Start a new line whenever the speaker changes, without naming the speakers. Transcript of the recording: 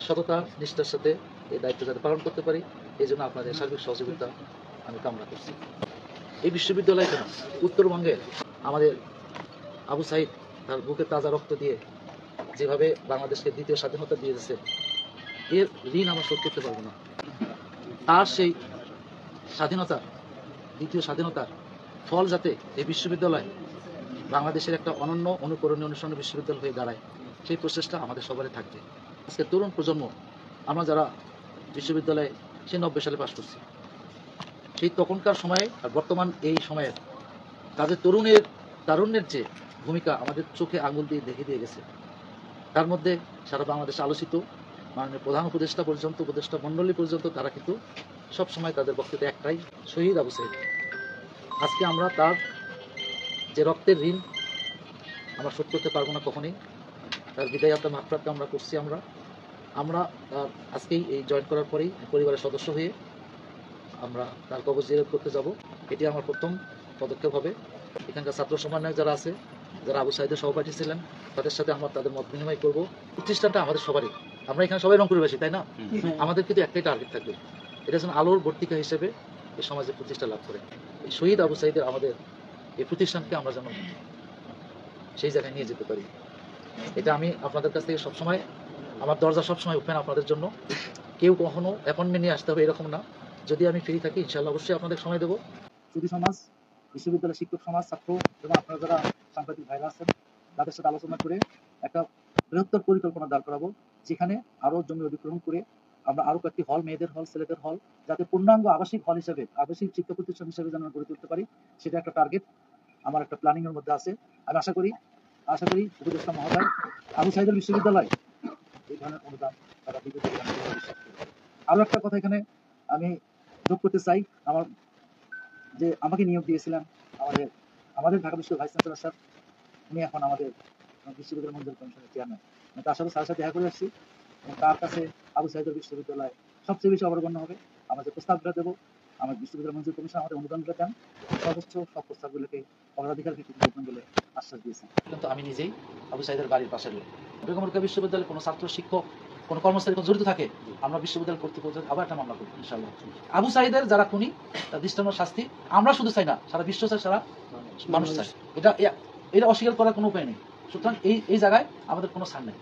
সততা নিষ্ঠার সাথে এই দায়িত্ব যাতে পালন করতে পারি, এই জন্য আপনাদের সার্বিক সহযোগিতা আমি কামনা করছি। এই বিশ্ববিদ্যালয় কেন উত্তরবঙ্গের আমাদের আবু সাইদ তার বুকে তাজা রক্ত দিয়ে যেভাবে বাংলাদেশকে দ্বিতীয় স্বাধীনতা দিয়েছে, এর ঋণ আমরা শোধ করতে পারবো না। তার সেই স্বাধীনতা, দ্বিতীয় স্বাধীনতার ফল যাতে এই বিশ্ববিদ্যালয় বাংলাদেশের একটা অনন্য অনুকরণীয় অনুসরণীয় বিশ্ববিদ্যালয় হয়ে দাঁড়ায়, সেই প্রচেষ্টা আমাদের সবারই থাকবে। আজকে তরুণ প্রজন্ম, আমরা যারা বিশ্ববিদ্যালয়ে সেই 90 সালে পাশ করছি, সেই তখনকার সময়ে আর বর্তমান এই সময়ের তাদের তারুণ্যের যে ভূমিকা আমাদের চোখে আঙুল দিয়ে দেখে দিয়ে গেছে, তার মধ্যে সারা বাংলাদেশে আলোচিত মাননীয় প্রধান উপদেষ্টা পর্যন্ত, উপদেষ্টা মণ্ডলী পর্যন্ত, তারা কিন্তু সবসময় তাদের বক্তব্যে একটাই, শহীদ আবু সাইদ। আজকে আমরা তার যে রক্তের ঋণ আমরা শোধ করতে পারবো না কখনই। তার বিদায় আত্মা মাগফিরাত আমরা করছি। আমরা তার আজকেই এই জয়েন করার পরেই পরিবারের সদস্য হয়ে আমরা তার কবর জিয়ারত করতে যাব। এটি আমার প্রথম পদক্ষেপ হবে। এখানকার ছাত্র সমন্বয়ক যারা আছে, যারা আবু সাইদের সহপাঠী ছিলেন, তাদের সাথে আমরা তাদের মত বিনিময় করবো। প্রতিষ্ঠানটা আমাদের সবারই, আমরা এখানে সবাই রংপুরবাসী, তাই না? আমাদের কিন্তু একটাই টার্গেট থাকবে, এটা যেন আলোর বর্তিকা হিসেবে এই সমাজে প্রতিষ্ঠা লাভ করে। এই শহীদ আবু সাইদের আমাদের এই প্রতিষ্ঠানকে আমরা যেন সেই জায়গায় নিয়ে যেতে পারি। এটা আমি আপনাদের কাছ থেকে সবসময়, আমার দরজা সবসময় ওপেন আপনাদের জন্য। কেউ কখনো অ্যাপয়েন্টমেন্ট নিয়ে আসতে হবে এরকম না। যদি আমি ফ্রি থাকি, ইনশাআল্লাহ অবশ্যই আপনাদের সময় দেবো। সুধী সমাজ, বিশ্ববিদ্যালয় শিক্ষক সমাজ, ছাত্র এবং আপনারা যারা সাংবাদিক ভাইরা আছেন, তাদের সাথে আলোচনা করে একটা বৃহত্তর পরিকল্পনা দাঁড় করাবো, যেখানে আরো জমি অধিগ্রহণ করে আমরা আরো কয়েকটি হল, মেয়েদের হল, ছেলেদের হল, যাতে পূর্ণাঙ্গ আবাসিক হল হিসেবে, আবাসিক শিক্ষা প্রতিষ্ঠান হিসেবে যেন গড়ে তুলতে পারি, সেটা একটা টার্গেট আমার একটা প্ল্যানিং এর মধ্যে আছে। আমি আশা করি উপদেষ্টা মহোদয় আবু সাইদের বিশ্ববিদ্যালয় এই ধরনের অনুদান তারা দিতে পারে। আরো একটা কথা এখানে আমি যোগ করতে চাই, যে আমাকে নিয়োগ দিয়েছিলেন আমাদের ঢাকা বিশ্ববিদ্যালয় ভাইস চ্যান্সেলর স্যার, উনি এখন আমাদের বিশ্ববিদ্যালয় মঞ্জুরি কমিশনের চেয়ারম্যান। তার সাথে স্যারের সাথে দেখা করে আসছি, এবং তার কাছে আবু সাইদের বিশ্ববিদ্যালয় সবচেয়ে বেশি অগ্রগণ্য হবে। আমরা যে প্রস্তাবগুলো দেবো, আমার বিশ্ববিদ্যালয় মঞ্জুরি কমিশন আমাদের অনুদানগুলো দেন, সর্বোচ্চ সব প্রস্তাবগুলোকে অগ্রাধিকার ভিত্তিতে দেখবেন বলে আশ্বাস দিয়েছেন। কিন্তু আমি নিজেই আবু সাইদের বাড়ির পাশের লোক। বেগম রোকেয়া বিশ্ববিদ্যালয়ে কোনো ছাত্র, শিক্ষক, কোনো কর্মচারী জড়িত থাকে, আমরা বিশ্ববিদ্যালয় কর্তৃপক্ষ আবার একটা মামলা করবো ইনশাআল্লাহ। আবু সাইদের যারা খুনি, তার দৃষ্টান্ত শাস্তি আমরা শুধু চাই না, সারা বিশ্ব চাই, সারা মানুষ চাই। এটা অস্বীকার করার কোনো উপায় নেই। সুতরাং এই জায়গায় আমাদের কোনো ছাড় নেই।